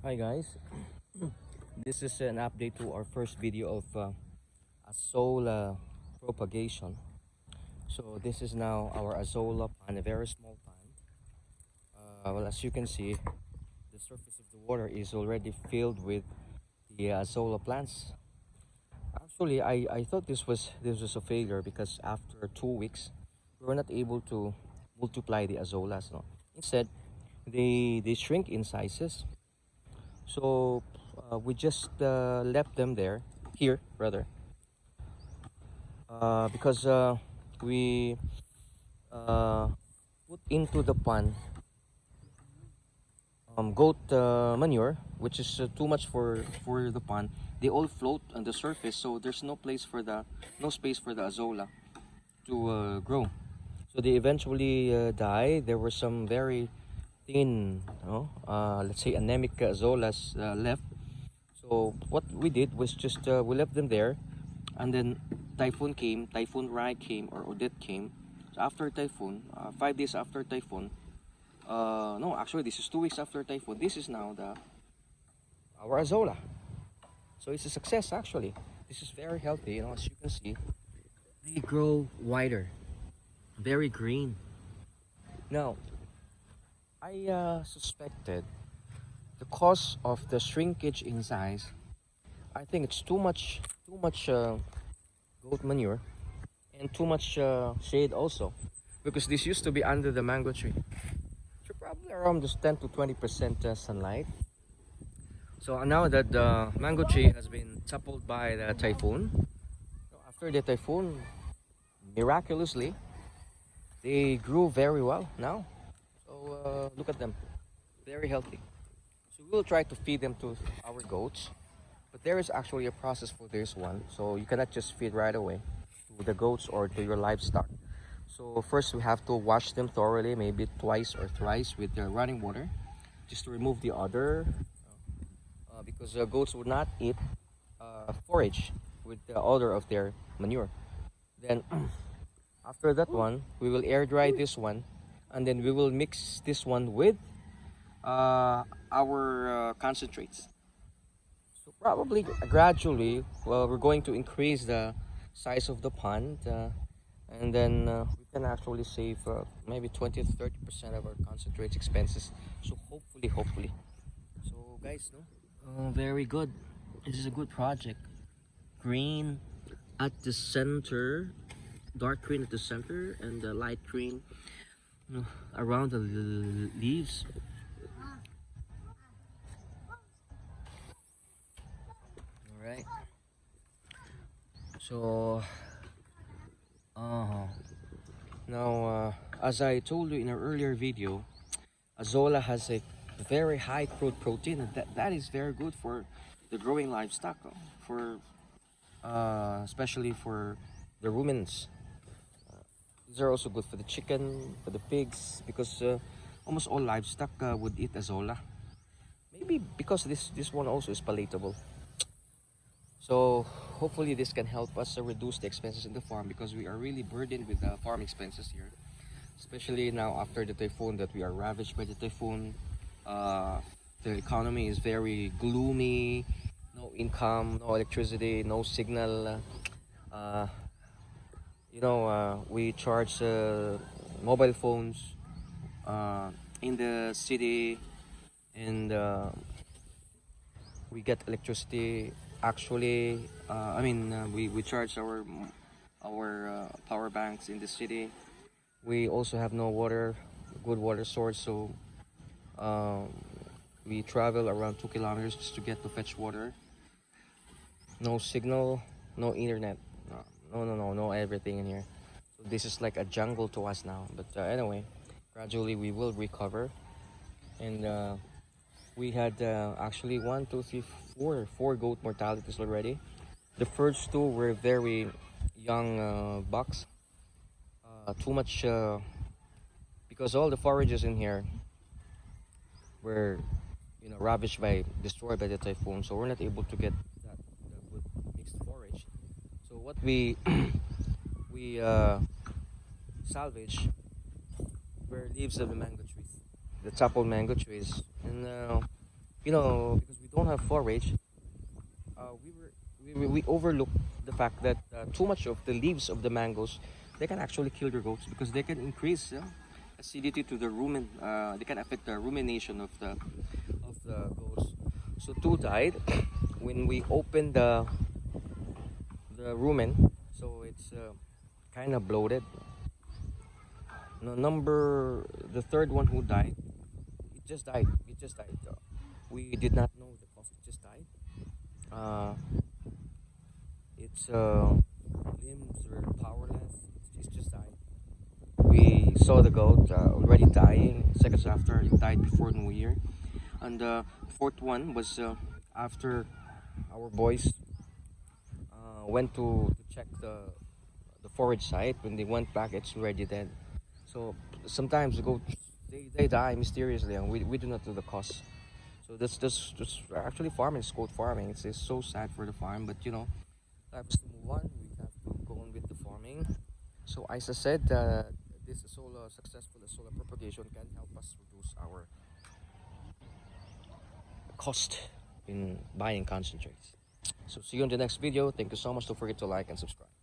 Hi guys, this is an update to our first video of Azolla propagation. So this is now our Azolla pond, a very small pond. Well, as you can see, the surface of the water is already filled with the Azolla plants. Actually, I thought this was a failure because after 2 weeks, we were not able to multiply the Azollas. No? Instead, they shrink in sizes. So we just left them there, here rather, because we uh, put into the pond goat manure, which is too much for the pond. They all float on the surface, so there's no space for the azolla to grow. So they eventually die. There were some very thin, let's say anemic azollas left. So what we did was just we left them there, and then Typhoon Rai came, or Odette came. So after typhoon, 5 days after typhoon, no, actually this is 2 weeks after typhoon. This is now the our Azolla. So it's a success actually. This is very healthy, as you can see. They grow wider, very green. Now, I suspected the cause of the shrinkage in size. I think it's too much goat manure and too much shade also, because this used to be under the mango tree. So probably around just 10 to 20% sunlight. So now that the mango tree has been toppled by the typhoon, after the typhoon, miraculously, they grew very well now. So look at them, very healthy. So we'll try to feed them to our goats, but there is actually a process for this one. So you cannot just feed right away to the goats or to your livestock. So first we have to wash them thoroughly, maybe twice or thrice with the running water, just to remove the odor, because goats would not eat forage with the odor of their manure. Then after that one, we will air dry this one, and then we will mix this one with our concentrates. So probably gradually, well, we're going to increase the size of the pond, and then we can actually save maybe 20 to 30% of our concentrates expenses. So hopefully. So guys, no, very good. This is a good project. Green at the center, dark green at the center, and the light green around the leaves. All right. So uh, now, as I told you in an earlier video, Azolla has a very high crude protein, and that is very good for the growing livestock, for especially for the ruminants. These are also good for the chicken, for the pigs, because almost all livestock would eat Azolla. Maybe because this one also is palatable. So hopefully this can help us reduce the expenses in the farm, because we are really burdened with the farm expenses here, especially now after the typhoon, that we are ravaged by the typhoon. Uh, the economy is very gloomy, no income, no electricity, no signal. Uh, we charge mobile phones in the city, and we get electricity. Actually, we charge our power banks in the city. We also have no water, good water source, so um, we travel around 2 kilometers just to get to fetch water. No signal, no internet, no everything in here. So this is like a jungle to us now. But anyway, gradually we will recover. And we had actually one, two, three, four goat mortalities already. The first two were very young bucks. Too much, because all the forages in here were, ravaged destroyed by the typhoon. So we're not able to get the good mixed forage. So what we we salvage were leaves of the mango trees, the toppled mango trees, and you know, because we don't have forage, we overlooked the fact that too much of the leaves of the mangoes, they can actually kill your goats because they can increase acidity to the rumen. They can affect the rumination of the goats. So two died when we opened the rumen. So it's kind of bloated. No, the third one who died, it just died. It just died. We did not know the cause. It just died. Uh, its limbs were powerless. It just died. We saw the goat already dying. Seconds after, it died before New Year. And the fourth one was after our boys went to check the forage site. When they went back, it's already dead. So sometimes the goat they die mysteriously, and we do not know the cause. So that's actually farming is goat farming. It's so sad for the farm, but you know, life is to move on. We have to go on with the farming. So as I said, this solar successful solar propagation can help us reduce our cost in buying concentrates. So see you in the next video. Thank you so much. Don't forget to like and subscribe.